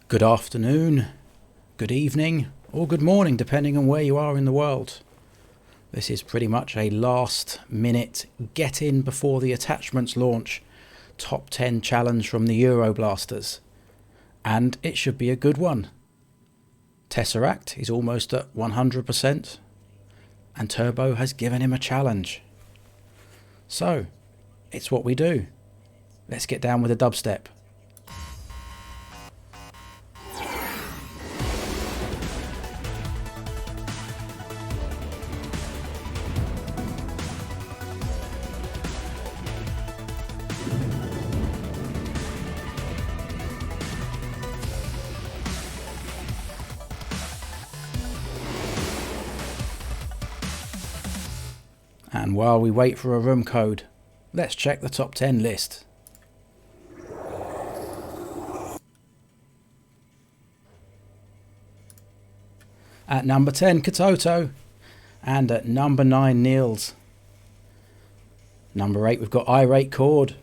Good afternoon, good evening, or good morning, depending on where you are in the world. This is pretty much a last minute get in before the attachments launch top 10 challenge from the EuroBlasters. And it should be a good one. Tesseract is almost at 100%, and Turb0 has given him a challenge. So, it's what we do. Let's get down with the dubstep. And while we wait for a room code, let's check the top 10 list. At number 10, Katoto, and at number 9, Niels. Number 8, we've got Irate Cord,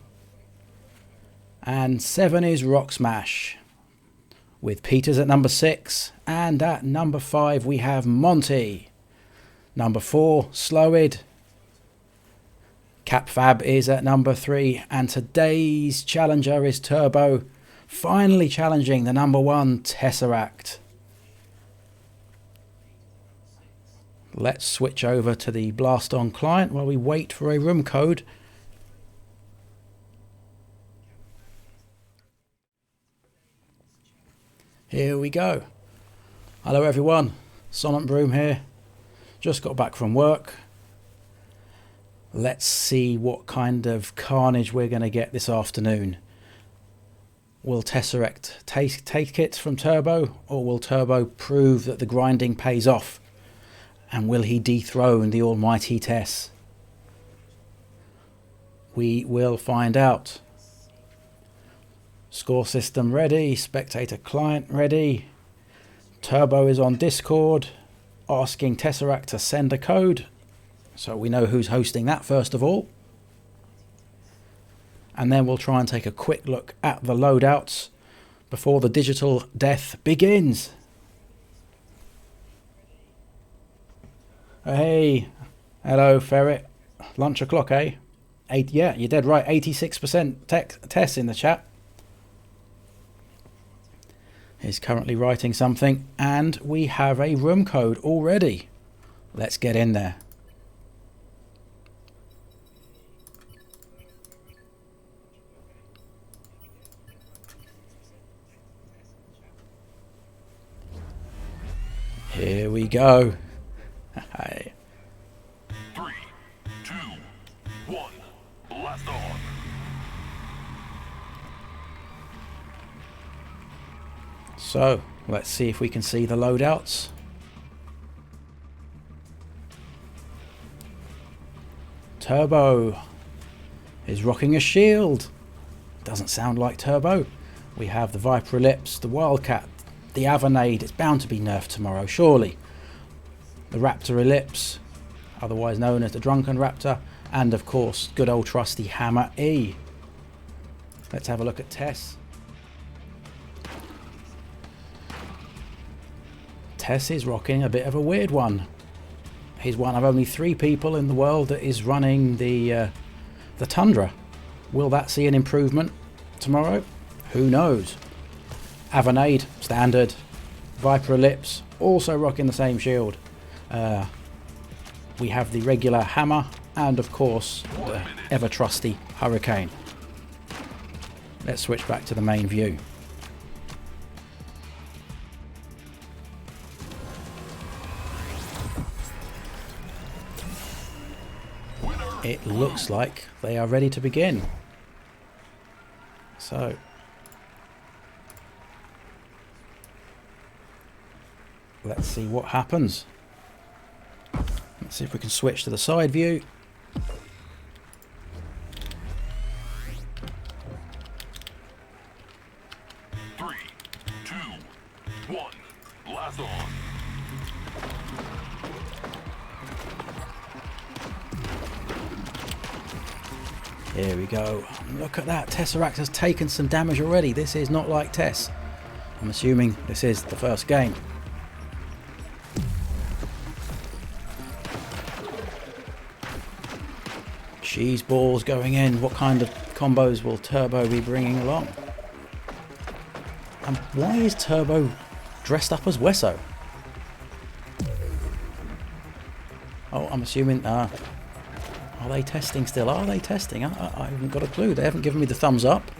and 7 is Rock Smash, with Peters at number 6, and at number 5 we have Monty. Number 4, Slowid. CapFab is at number 3, and today's challenger is Turb0, finally challenging the number 1 Tesseract. Let's switch over to the Blaston client while we wait for a room code. Here we go. Hello everyone, Sonic Broom here. Just got back from work. Let's see what kind of carnage we're going to get this afternoon. Will Tesseract take it from Turb0, or will Turb0 prove that the grinding pays off? And will he dethrone the almighty Tess? We will find out. Score system ready, spectator client ready. Turb0 is on Discord, asking Tesseract to send a code. So we know who's hosting that first of all. And then we'll try and take a quick look at the loadouts before the digital death begins. Hey, hello Ferret. Lunch o'clock, eh? Yeah, you're dead right. 86% Tess in the chat. He's currently writing something, and we have a room code already. Let's get in there. Here we go. Hey. 3, 2, 1, blast on. So, let's see if we can see the loadouts. Turb0 is rocking a shield. Doesn't sound like Turb0. We have the Viper Ellipse, the Wildcat, the Avanade. It's bound to be nerfed tomorrow, surely. The Raptor Ellipse, otherwise known as the Drunken Raptor, and of course, good old trusty Hammer E. Let's have a look at Tess. Tess is rocking a bit of a weird one. He's one of only 3 people in the world that is running the Tundra. Will that see an improvement tomorrow? Who knows? Avanade, standard. Viper Ellipse, also rocking the same shield. We have the regular Hammer, and of course, the ever trusty Hurricane. Let's switch back to the main view. It looks like they are ready to begin. So, let's see what happens. Let's see if we can switch to the side view. Three, two, one, blast on. Here we go. Look at that. Tesseract has taken some damage already. This is not like Tess. I'm assuming this is the first game. Cheese balls going in. What kind of combos will Turbo be bringing along? And why is Turbo dressed up as Wesso? Oh, I'm assuming... are they testing still? Are they testing? I haven't got a clue. They haven't given me the thumbs up.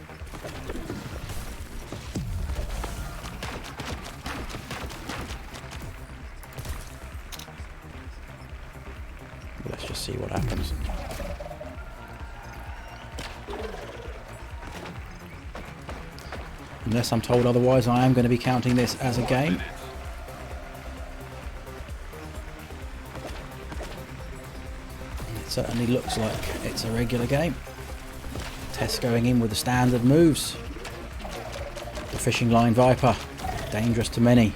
Let's just see what happens. Unless I'm told otherwise, I am going to be counting this as a game. It certainly looks like it's a regular game. Tess going in with the standard moves. The fishing line Viper, dangerous to many.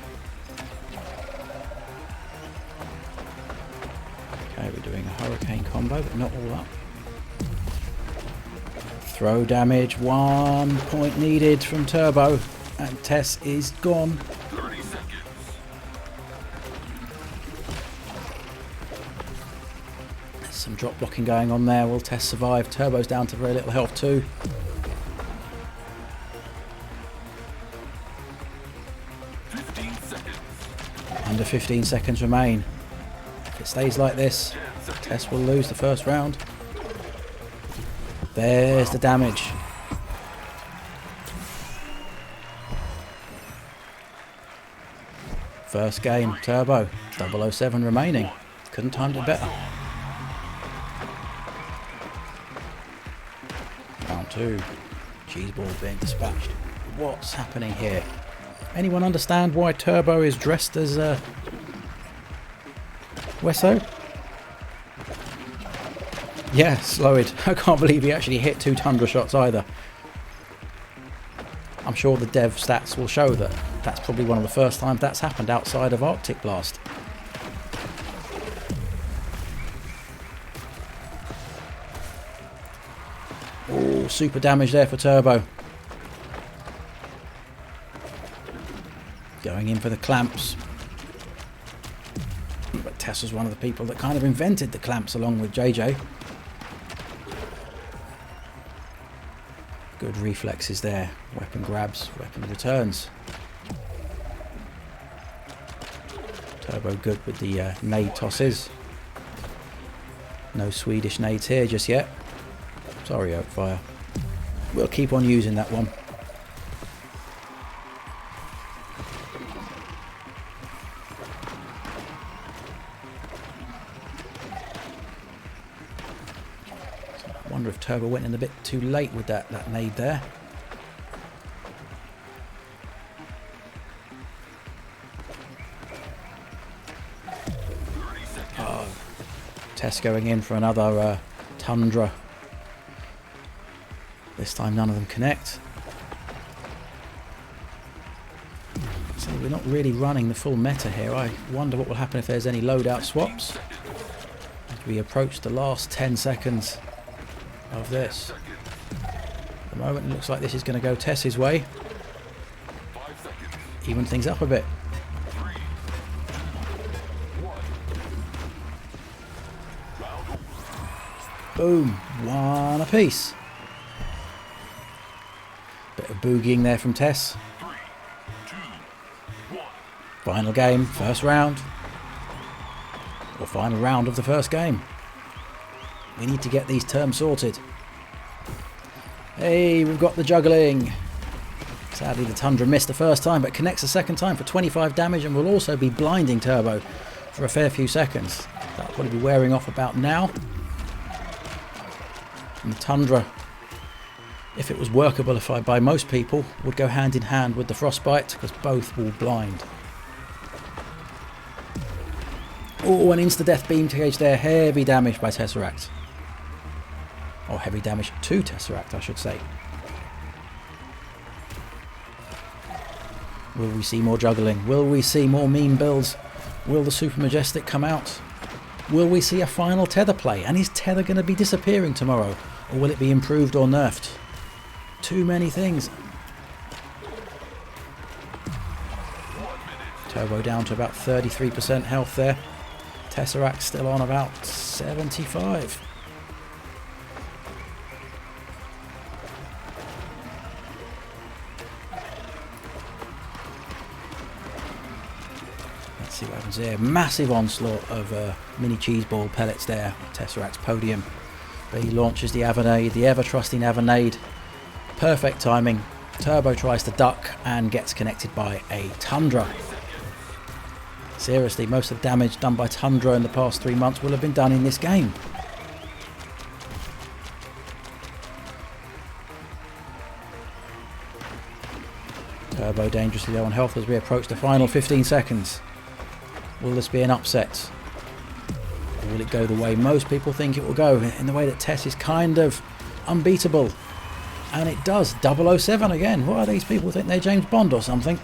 Okay, we're doing a hurricane combo, but not all up. Throw damage, 1 point needed from Turbo, and Tess is gone. 30 seconds. There's some drop blocking going on there. Will Tess survive? Turbo's down to very little health too. Under 15 seconds remain. If it stays like this, Tess will lose the first round. There's the damage. First game, Turbo, 007 remaining. Couldn't time it better. Round 2. Cheese ball being dispatched. What's happening here? Anyone understand why Turbo is dressed as Wesso? Yeah, Slowed. I can't believe he actually hit 2 Tundra shots either. I'm sure the dev stats will show that that's probably one of the first times that's happened outside of Arctic Blast. Oh, super damage there for Turbo. Going in for the clamps. But Tess was one of the people that kind of invented the clamps along with JJ. Good reflexes there. Weapon grabs, weapon returns. Turbo good with the nade tosses. No Swedish nades here just yet. Sorry, Oakfire. We'll keep on using that one. I wonder if Turbo went in a bit too late with that nade there. Oh, Tess going in for another Tundra. This time none of them connect. So we're not really running the full meta here. I wonder what will happen if there's any loadout swaps as we approach the last 10 seconds of this. At the moment it looks like this is going to go Tess's way. Even things up a bit. Boom, 1 apiece. Bit of boogieing there from Tess. Final game, first round. Or final round of the first game. We need to get these terms sorted. Hey, we've got the juggling. Sadly, the Tundra missed the first time, but connects the second time for 25 damage and will also be blinding Turbo for a fair few seconds. That'll probably be wearing off about now. And the Tundra, if it was workable by most people, would go hand in hand with the Frostbite because both will blind. Oh, an insta-death beam cage there. Heavy damage by Tesseract. Or heavy damage to Tesseract, I should say. Will we see more juggling? Will we see more meme builds? Will the Super Majestic come out? Will we see a final tether play? And is tether going to be disappearing tomorrow? Or will it be improved or nerfed? Too many things. Turbo down to about 33% health there. Tesseract still on about 75. Let's see what happens here. Massive onslaught of mini cheese ball pellets there. Tesseract's podium. But he launches the Avanade, the ever-trusting Avanade. Perfect timing. Turbo tries to duck and gets connected by a Tundra. Seriously, most of the damage done by Tundra in the past 3 months will have been done in this game. Turbo dangerously low on health as we approach the final 15 seconds. Will this be an upset? Or will it go the way most people think it will go, in the way that Tess is kind of unbeatable? And it does. 007 again. What are these people? Think they're James Bond or something?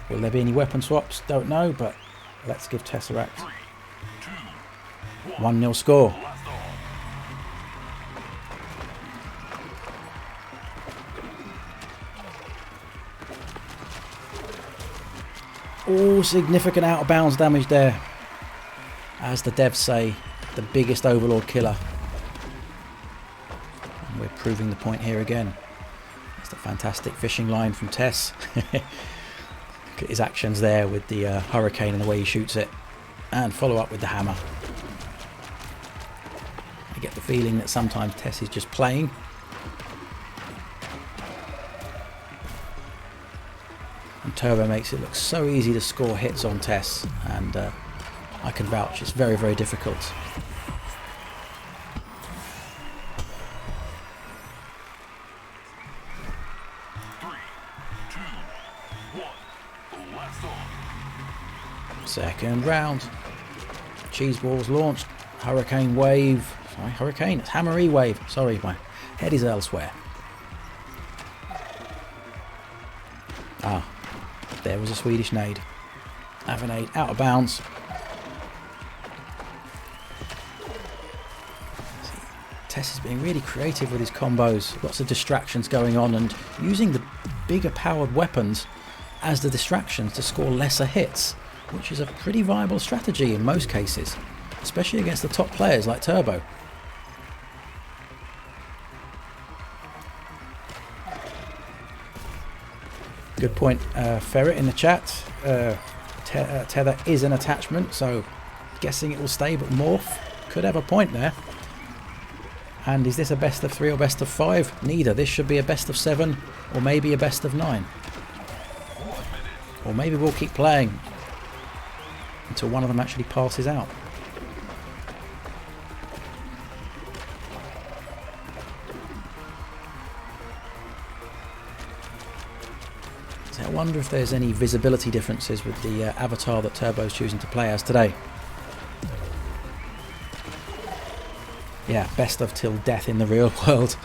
Will there be any weapon swaps? Don't know, but let's give Tesseract 1-0 score. Oh, significant out of bounds damage there. As the devs say, the biggest Overlord killer. And we're proving the point here again. It's the fantastic fishing line from Tess. Look at his actions there with the Hurricane and the way he shoots it. And follow up with the hammer. I get the feeling that sometimes Tess is just playing. And Turbo makes it look so easy to score hits on Tess. And I can vouch, it's very, very difficult. Second round. Cheese balls launched. Hurricane wave. Sorry, Hurricane. It's Hammer wave. Sorry, my head is elsewhere. Ah, there was a Swedish nade. Avanade out of bounds. Tess is being really creative with his combos. Lots of distractions going on and using the bigger powered weapons as the distractions to score lesser hits, which is a pretty viable strategy in most cases, especially against the top players like Turbo. Good point, Ferret in the chat. Tether is an attachment, so guessing it will stay, but Morph could have a point there. And is this a best of 3 or best of 5? Neither. This should be a best of 7 or maybe a best of 9. Or maybe we'll keep playing until one of them actually passes out. So I wonder if there's any visibility differences with the avatar that Turbo's choosing to play as today. Yeah, best of till death in the real world.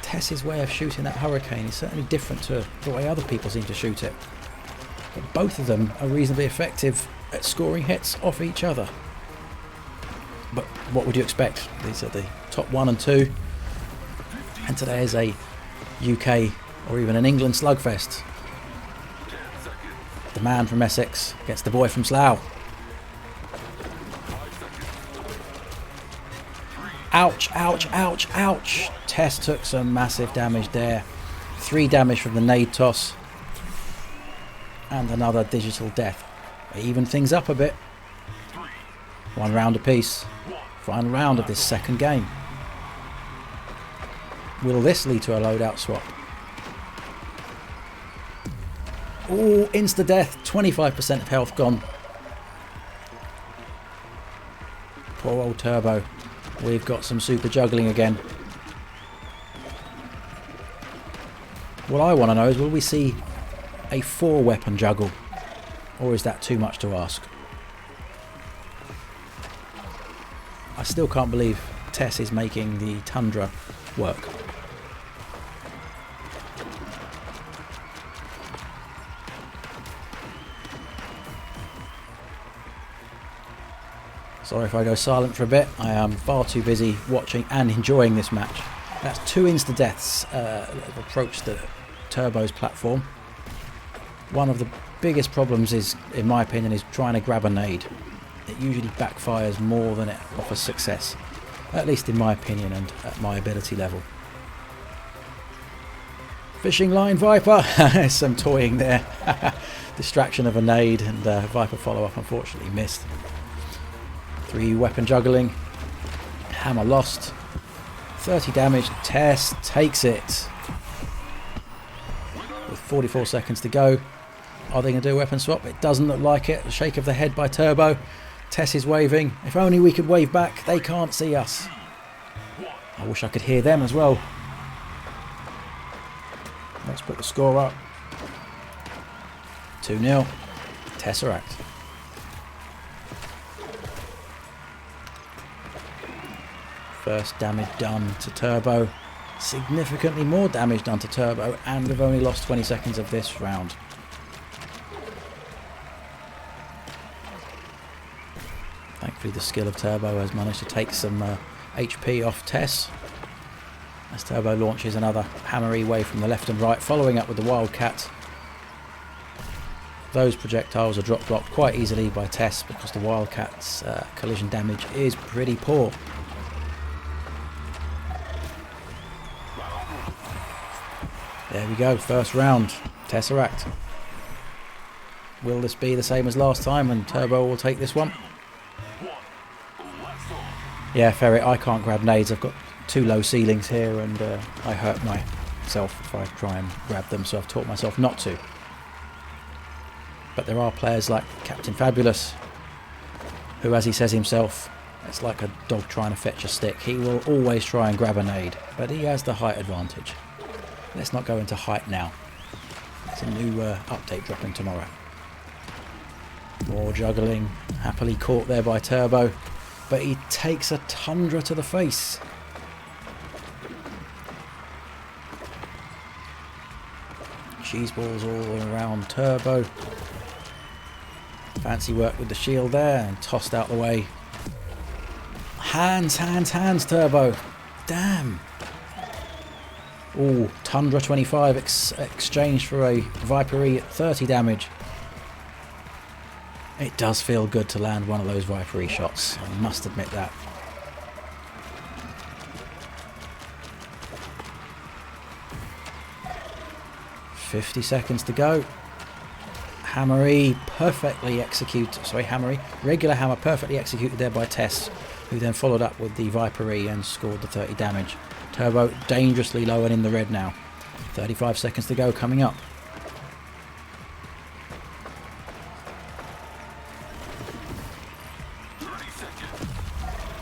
Tess's way of shooting that Hurricane is certainly different to the way other people seem to shoot it. But both of them are reasonably effective at scoring hits off each other. But what would you expect? These are the top 1 and 2. And today is a UK or even an England slugfest. The man from Essex gets the boy from Slough. Ouch, ouch, ouch, ouch. Tess took some massive damage there. 3 damage from the nade toss. And another digital death. They even things up a bit. 1 round apiece. Final round of this second game. Will this lead to a loadout swap? Oh, insta-death. 25% of health gone. Poor old Turbo. We've got some super juggling again. What I want to know is, will we see a 4-weapon juggle? Or is that too much to ask? I still can't believe Tess is making the Tundra work. Sorry if I go silent for a bit. I am far too busy watching and enjoying this match. That's 2 insta-deaths that have approached the Turbo's platform. One of the biggest problems is, in my opinion, is trying to grab a nade. It usually backfires more than it offers success. At least in my opinion and at my ability level. Fishing line Viper! Some toying there. Distraction of a nade and Viper follow-up unfortunately missed. 3 weapon juggling. Hammer lost. 30 damage. Tess takes it. With 44 seconds to go. Are they going to do a weapon swap? It doesn't look like it. A shake of the head by Turbo. Tess is waving. If only we could wave back. They can't see us. I wish I could hear them as well. Let's put the score up. 2-0. Tesseract. First damage done to Turbo. Significantly more damage done to Turbo, and we've only lost 20 seconds of this round. Thankfully the skill of Turbo has managed to take some HP off Tess. As Turbo launches another hammery wave from the left and right, following up with the Wildcat. Those projectiles are drop blocked quite easily by Tess because the Wildcat's collision damage is pretty poor. There we go, first round, Tesseract. Will this be the same as last time and Turbo will take this one? Yeah, Ferret, I can't grab nades. I've got 2 low ceilings here and I hurt myself if I try and grab them, so I've taught myself not to. But there are players like Captain Fabulous, who, as he says himself, it's like a dog trying to fetch a stick. He will always try and grab a nade, but he has the height advantage. Let's not go into height now. There's a new update dropping tomorrow. More juggling, happily caught there by Turbo, but he takes a Tundra to the face. Cheese balls all around Turbo. Fancy work with the shield there and tossed out the way. Hands, hands, hands, Turbo. Damn. Ooh, Tundra 25 exchanged for a Viper-E at 30 damage. It does feel good to land one of those Viper-E shots, I must admit that. $50 seconds to go. Hammer-E perfectly executed, regular hammer perfectly executed there by Tess, who then followed up with the Viper-E and scored the 30 damage. Turbo dangerously low and in the red now. 35 seconds to go coming up.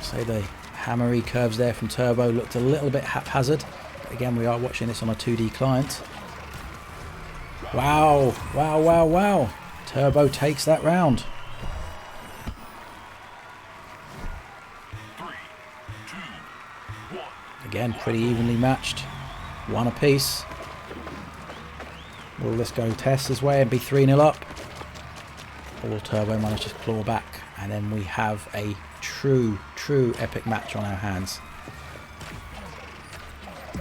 So the hammery curves there from Turbo looked a little bit haphazard. But again, we are watching this on a 2D client. Wow, wow, wow, wow. Turbo takes that round. 3, 2, 1. Again, pretty evenly matched. 1 apiece. Will this go Tess's way and be 3-0 up? Or will Turbo manage to claw back? And then we have a true epic match on our hands.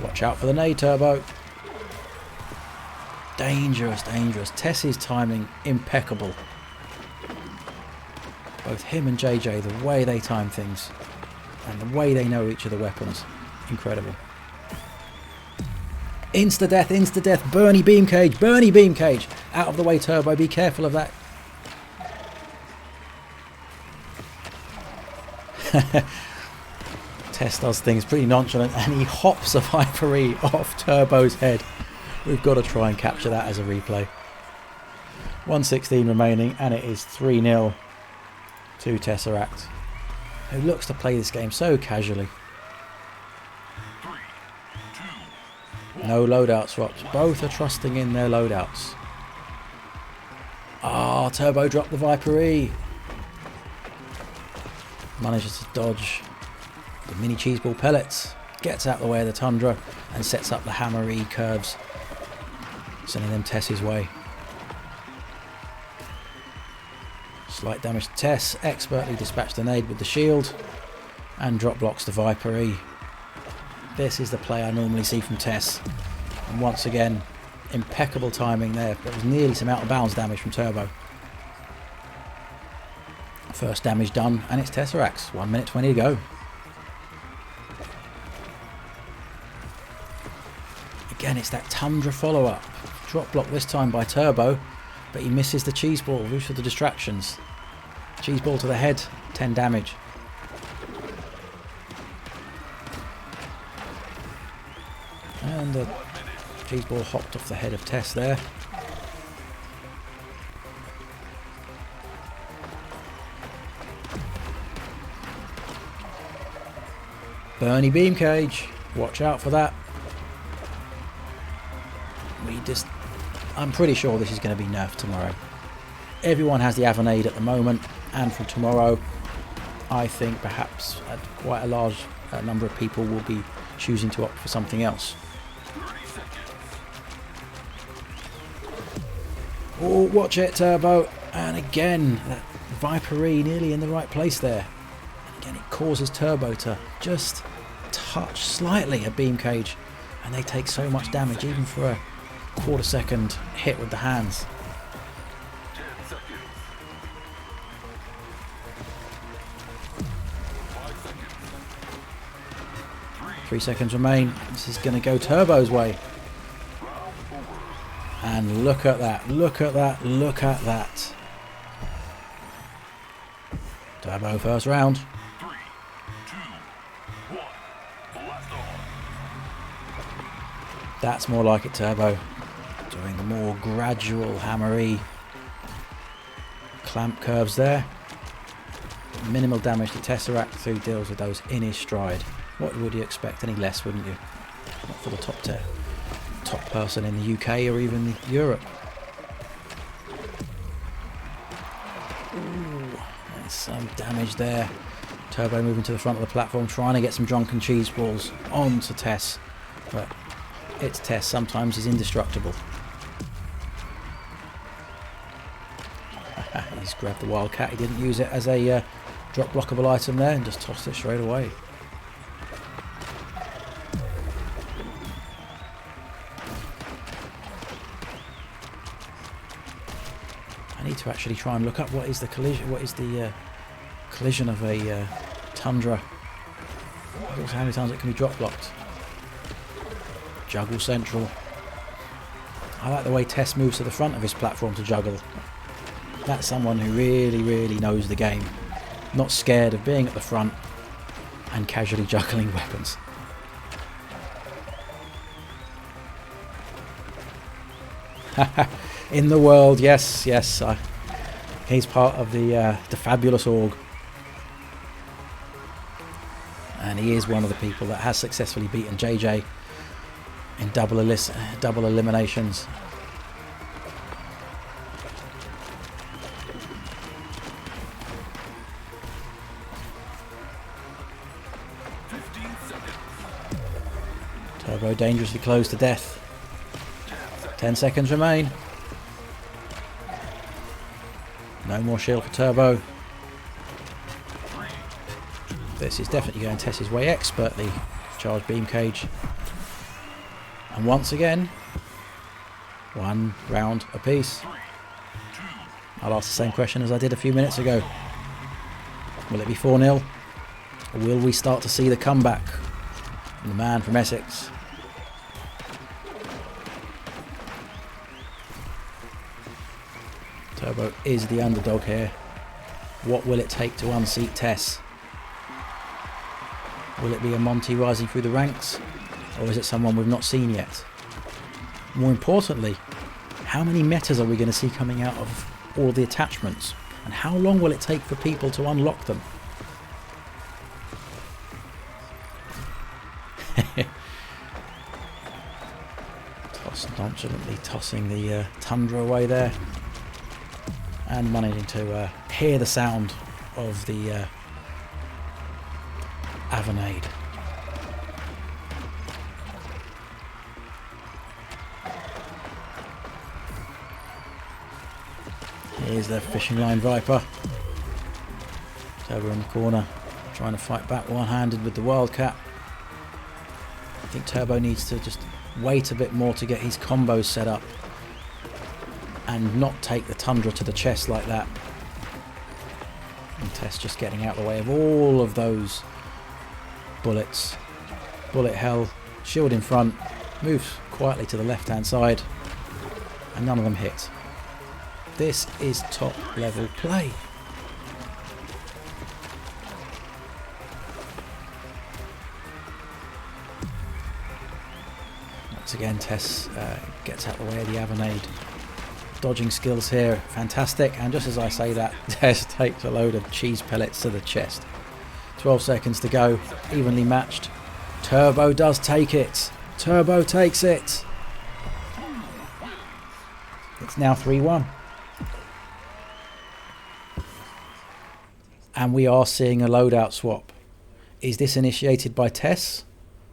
Watch out for the nade, Turbo. Dangerous, dangerous. Tess's timing impeccable. Both him and JJ, the way they time things and the way they know each of the weapons, incredible. Insta-death, insta-death, Bernie beam cage, Bernie beam cage. Out of the way, Turbo, be careful of that. Tess does things pretty nonchalant and he hops a Viper-E off Turbo's head. We've got to try and capture that as a replay. 1:16 remaining and it is 3-0 to Tesseract, who looks to play this game so casually. 3, 2, 1. No loadout swaps. Both are trusting in their loadouts. Ah, Turbo dropped the Viper-E. Manages to dodge the mini cheese ball pellets. Gets out the way of the Tundra and sets up the Hammer-E curves, sending them Tess's way. Slight damage to Tess. Expertly dispatched an aid with the shield. And drop blocks the Viper E. This is the play I normally see from Tess. And once again, impeccable timing there. There was nearly some out of bounds damage from Turbo. First damage done, and it's Tesseract's. 1 minute 20 to go. Again, it's that Tundra follow-up. Drop block this time by Turbo, but he misses the cheese ball. Root for the distractions. Cheese ball to the head, 10 damage. And the cheese ball hopped off the head of Tess there. Bernie beam cage. Watch out for that. I'm pretty sure this is going to be nerfed tomorrow. Everyone has the Avanade at the moment, and for tomorrow, I think perhaps quite a large number of people will be choosing to opt for something else. Oh, watch it, Turbo. And again, that Viper E nearly in the right place there. Again, it causes Turbo to just touch slightly a beam cage, and they take so much damage, even for a quarter-second hit with the hands. 10 seconds. 5 seconds. 3 seconds remain. This is going to go Turbo's way. And look at that, look at that, look at that. Turbo first round. 3, 2, 1. Blast on. That's more like it, Turbo. Doing the more gradual hammery clamp curves there. Minimal damage to Tesseract, who deals with those in his stride. What would you expect any less, wouldn't you? Not for the top person in the UK or even Europe. Ooh, there's some damage there. Turbo moving to the front of the platform, trying to get some drunken cheese balls onto Tess. But it's Tess, sometimes he's indestructible. He's grabbed the Wildcat, he didn't use it as a drop blockable item there and just tossed it straight away. I need to actually try and look up what is the collision, collision of a Tundra. Also how many times it can be drop blocked. Juggle central. I like the way Tess moves to the front of his platform to juggle. That's someone who really, really knows the game. Not scared of being at the front and casually juggling weapons. In the world, yes. He's part of the fabulous org. And he is one of the people that has successfully beaten JJ in double eliminations. Turbo dangerously close to death. 10 seconds remain. No more shield for Turbo. This is definitely going Tess's way. Expertly charged beam cage. And once again, 1 round apiece. I'll ask the same question as I did a few minutes ago. Will it be 4-0? Or will we start to see the comeback from the man from Essex? Turbo is the underdog here. What will it take to unseat Tess? Will it be a Monty rising through the ranks? Or is it someone we've not seen yet? More importantly, how many metas are we going to see coming out of all the attachments? And how long will it take for people to unlock them? Nonchalantly tossing the Tundra away there. And managing to hear the sound of the Avanade. Here's the fishing line Viper. Turbo in the corner, trying to fight back one-handed with the Wildcat. I think Turbo needs to just wait a bit more to get his combos set up and not take the Tundra to the chest like that. And Tess just getting out of the way of all of those bullets. Bullet hell, shield in front, moves quietly to the left-hand side, and none of them hit. This is top-level play. Once again, Tess gets out of the way of the Avanade. Dodging skills here, fantastic. And just as I say that, Tess takes a load of cheese pellets to the chest. 12 seconds to go, evenly matched. Turbo does take it. Turbo takes it. It's now 3-1. And we are seeing a loadout swap. Is this initiated by Tess?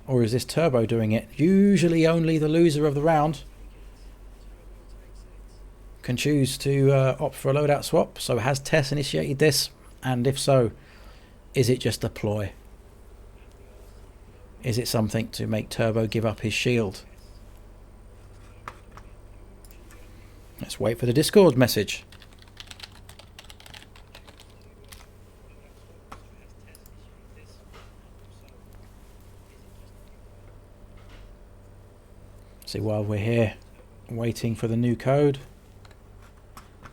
Or is this Turbo doing it? Usually only the loser of the round can choose to opt for a loadout swap. So has Tess initiated this? And if so, is it just a ploy? Is it something to make Turbo give up his shield? Let's wait for the Discord message. See, while we're here waiting for the new code.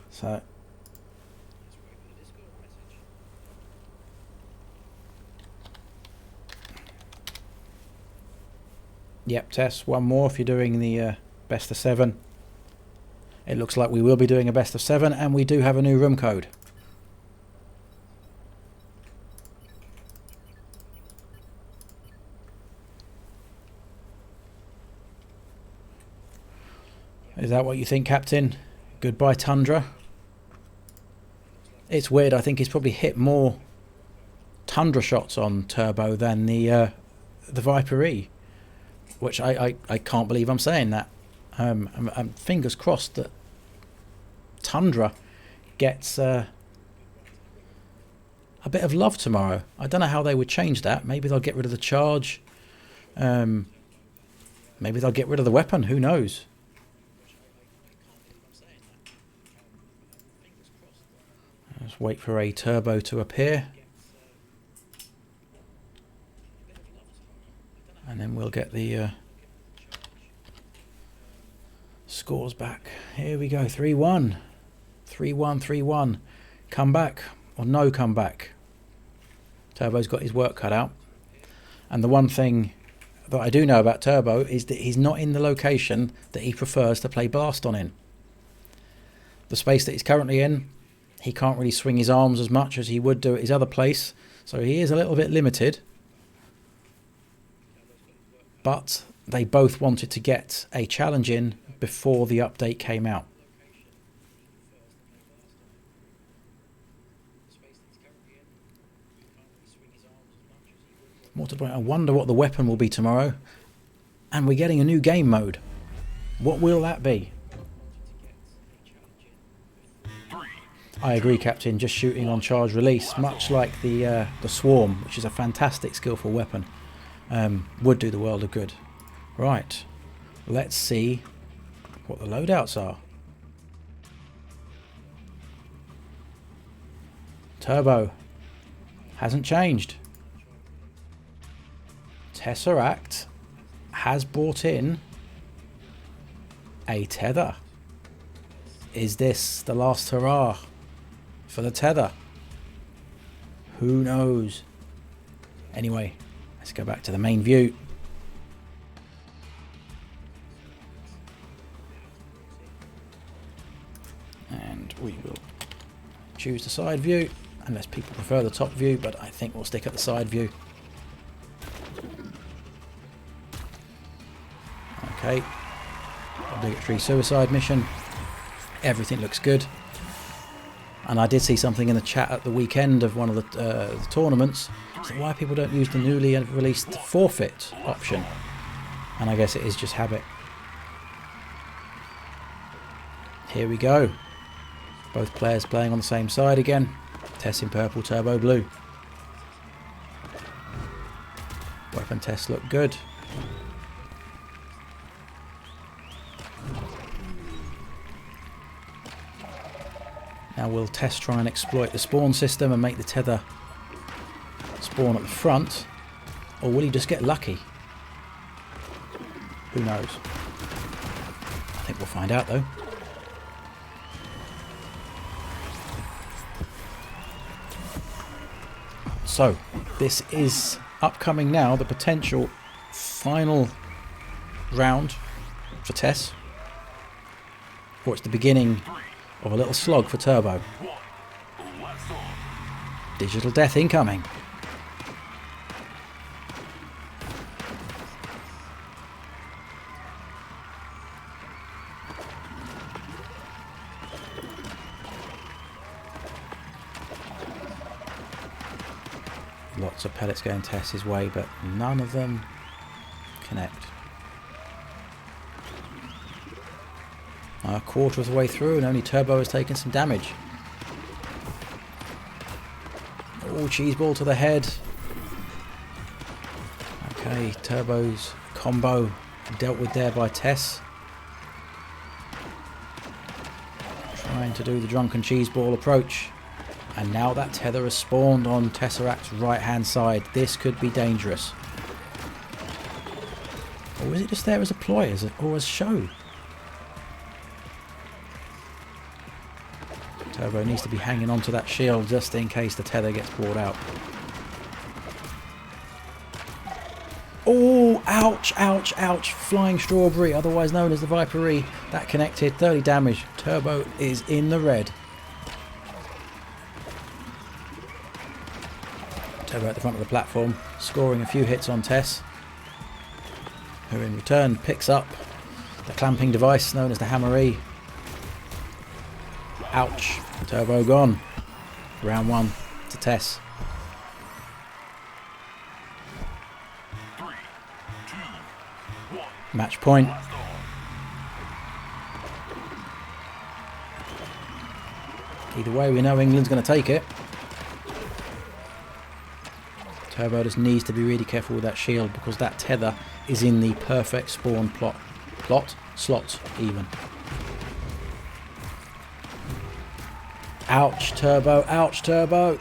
So yep, Tess, one more if you're doing the best of 7. It looks like we will be doing a best of 7, and we do have a new room code. Is that what you think, Captain? Goodbye, Tundra. It's weird, I think he's probably hit more Tundra shots on Turbo than the Viper E. Which I can't believe I'm saying that. I'm fingers crossed that Tundra gets a bit of love tomorrow. I don't know how they would change that. Maybe they'll get rid of the charge. Maybe they'll get rid of the weapon. Who knows? Let's wait for a Turbo to appear. And then we'll get the scores back. Here we go, 3-1. 3-1, 3-1. Comeback or no comeback. Turbo's got his work cut out. And the one thing that I do know about Turbo is that he's not in the location that he prefers to play Blaston in. The space that he's currently in, he can't really swing his arms as much as he would do at his other place. So he is a little bit limited. But they both wanted to get a challenge in before the update came out. I wonder what the weapon will be tomorrow. And we're getting a new game mode. What will that be? I agree, Captain. Just shooting on charge release, much like the Swarm, which is a fantastic, skillful weapon, would do the world of good. Right, let's see what the loadouts are. Turbo hasn't changed. Tesseract has brought in a tether. Is this the last hurrah for the tether? Who knows? Anyway, let's go back to the main view. And we will choose the side view, unless people prefer the top view, but I think we'll stick at the side view. Okay, obligatory suicide mission. Everything looks good. And I did see something in the chat at the weekend of one of the tournaments. So why people don't use the newly released forfeit option. And I guess it is just habit. Here we go. Both players playing on the same side again. Tess in purple, Turbo blue. Weapon tests look good. Now will Tess try and exploit the spawn system and make the tether spawn at the front? Or will he just get lucky? Who knows? I think we'll find out though. So, this is upcoming now, the potential final round for Tess. Or it's the beginning of a little slog for Turbo. Digital death incoming. Lots of pellets going Tess's way, but none of them connect. A quarter of the way through and only Turbo has taken some damage. Oh, cheese ball to the head. Okay, Turbo's combo dealt with there by Tess. Trying to do the drunken cheese ball approach. And now that tether has spawned on Tesseract's right hand side. This could be dangerous. Or is it just there as a ploy or as show? Turbo needs to be hanging on to that shield just in case the tether gets brought out. Oh, ouch, ouch, ouch. Flying strawberry, otherwise known as the Viper-E. That connected, 30 damage. Turbo is in the red. Turbo at the front of the platform, scoring a few hits on Tess, who in return picks up the clamping device known as the Hammer-E. Ouch. Turbo gone. Round 1 to Tess. 3, 2, 1. Match point. Either way, we know England's going to take it. Turbo just needs to be really careful with that shield because that tether is in the perfect spawn slot even. Ouch, Turbo, ouch, Turbo.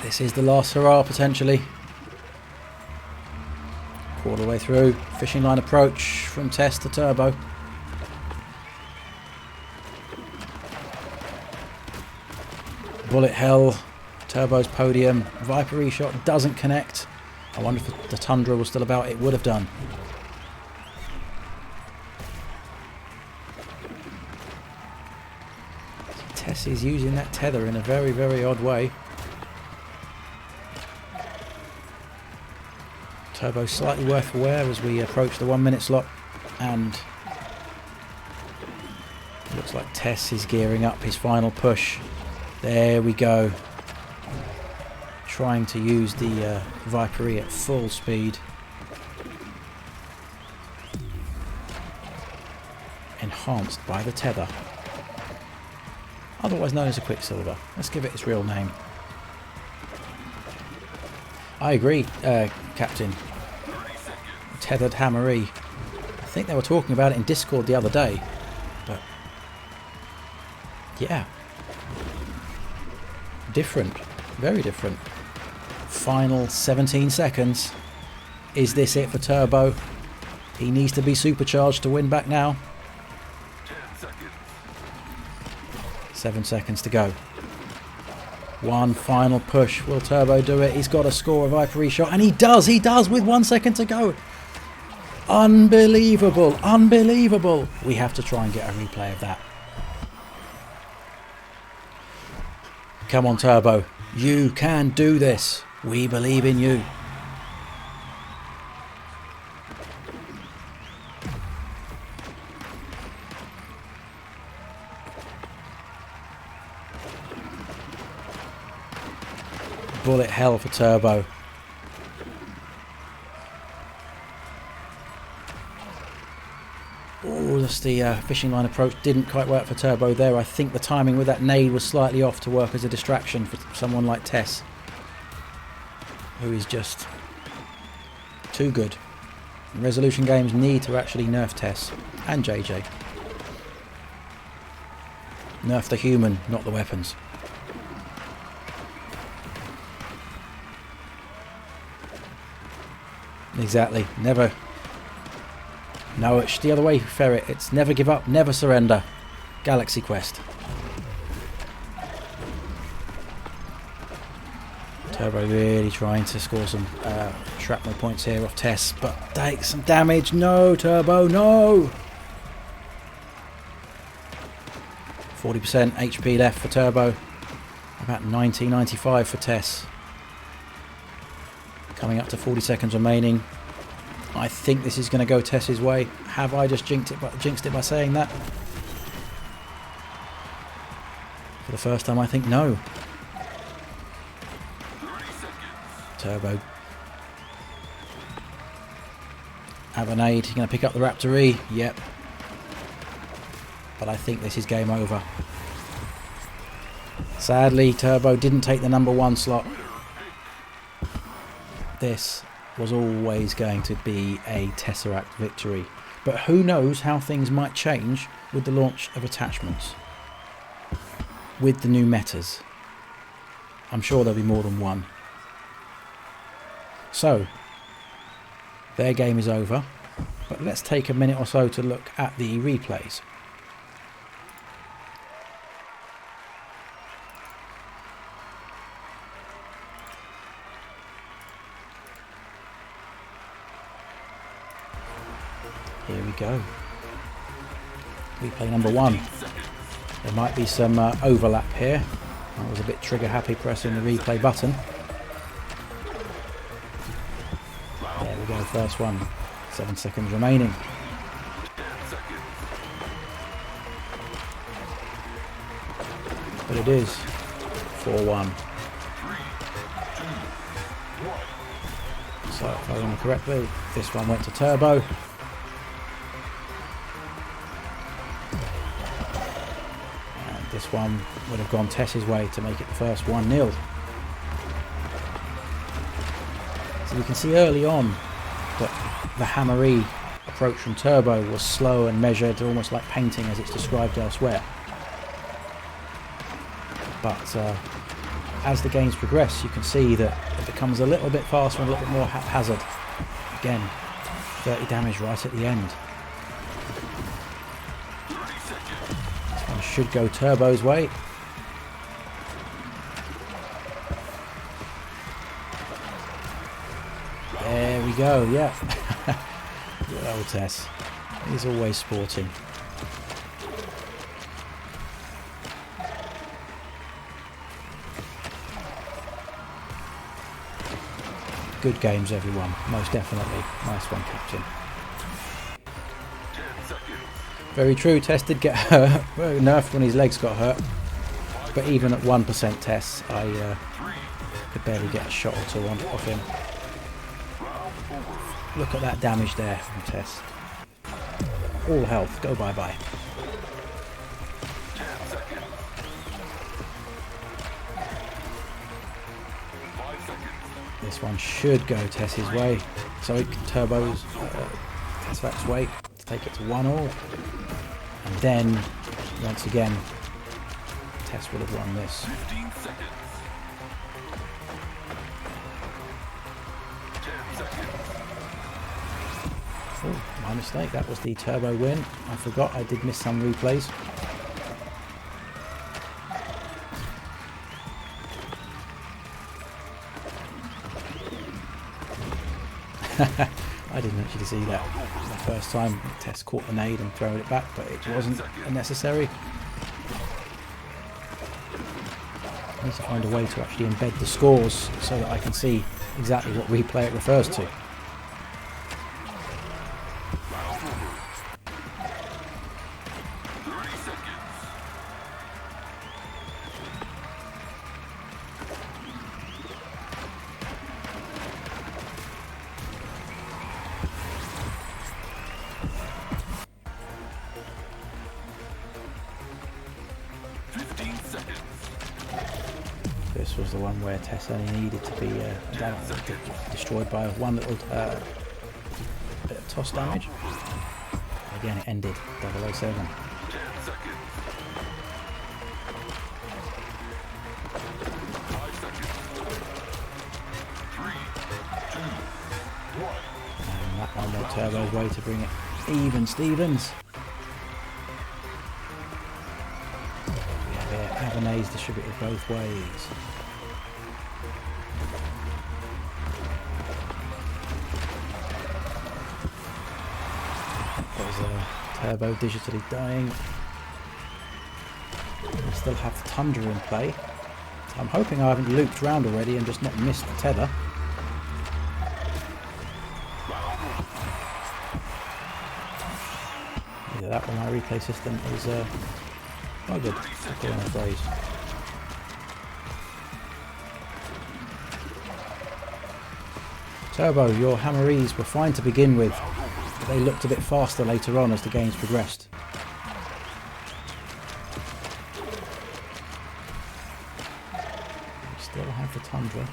This is the last hurrah potentially. Quarter way through, fishing line approach from Tess to Turbo. Bullet hell. Turbo's podium. Viper-E shot doesn't connect. I wonder if the Tundra was still about. It would have done. Tess is using that tether in a very, very odd way. Turbo slightly worth aware as we approach the 1 minute slot, and it looks like Tess is gearing up his final push. There we go. Trying to use the Viper-E at full speed. Enhanced by the tether. Otherwise known as a Quicksilver. Let's give it its real name. I agree, Captain. Tethered Hammer-E. I think they were talking about it in Discord the other day. But yeah. Different. Very different. Final 17 seconds. Is this it for Turbo? He needs to be supercharged to win back now. 10 seconds. 7 seconds to go. One final push. Will Turbo do it? He's got to score a Viper-E shot, and he does with 1 second to go. Unbelievable, unbelievable. We have to try and get a replay of that. Come on, Turbo. You can do this. We believe in you. Bullet hell for Turbo. Oh, Marvellous. The fishing line approach didn't quite work for Turbo there. I think the timing with that nade was slightly off to work as a distraction for someone like Tess, who is just too good. Resolution games need to actually nerf Tess and JJ. Nerf the human, not the weapons. Exactly. Never. No, it's the other way, Ferret. It's never give up, never surrender. Galaxy Quest. Turbo really trying to score some shrapnel points here off Tess, but take some damage. No, Turbo, no! 40% HP left for Turbo. About 90-95 for Tess. Coming up to 40 seconds remaining. I think this is going to go Tess's way. Have I just jinxed it by saying that? For the first time, I think no. Turbo. Avanade, going to pick up the Raptor E. Yep. But I think this is game over. Sadly, Turbo didn't take the number 1 slot. This was always going to be a Tesseract victory. But who knows how things might change with the launch of attachments. With the new metas. I'm sure there'll be more than one. So, their game is over. But let's take a minute or so to look at the replays. Here we go. Replay number 1. There might be some overlap here. I was a bit trigger happy pressing the replay button. There we go, first one. 7 seconds remaining. But it is 4-1. So if I remember correctly, this one went to Turbo. This one would have gone Tess's way to make it the first 1-0. So you can see early on that the hammery approach from Turbo was slow and measured, almost like painting as it's described elsewhere. But as the games progress, you can see that it becomes a little bit faster and a little bit more haphazard. Again, 30 damage right at the end. Should go Turbo's way. There we go, yeah. Good old Tess. He's always sporting. Good games, everyone. Most definitely. Nice one, Captain. Very true, Tess did get hurt, nerfed when his legs got hurt, but even at 1% Tess, I could barely get a shot or two off him. Look at that damage there from Tess. All health, go bye-bye. This one should go Tess's way, sorry, Turbo's, Tesseract's way, to take it to 1-1. And then, once again, Tess would have won this. 15 seconds. 10 seconds. Oh, my mistake. That was the Turbo win. I forgot I did miss some replays. I didn't actually see that. The first time Tess caught the nade and thrown it back, but it wasn't necessary. I need to find a way to actually embed the scores so that I can see exactly what replay it refers to. the one where Tess only needed to be destroyed by one little bit of toss damage. Again, it ended 007. 10 seconds. 5 seconds. 3, 2, 1. And that one went Turbo's way to bring it even, Stevens. Yeah, Avonay's distributed both ways. There's Turbo digitally dying. We still have the Tundra in play. So I'm hoping I haven't looped round already and just not missed the tether. Either that or my replay system is buggered, I'm afraid. Turbo, your hammeries were fine to begin with, but they looked a bit faster later on as the games progressed. We still have the Tundra.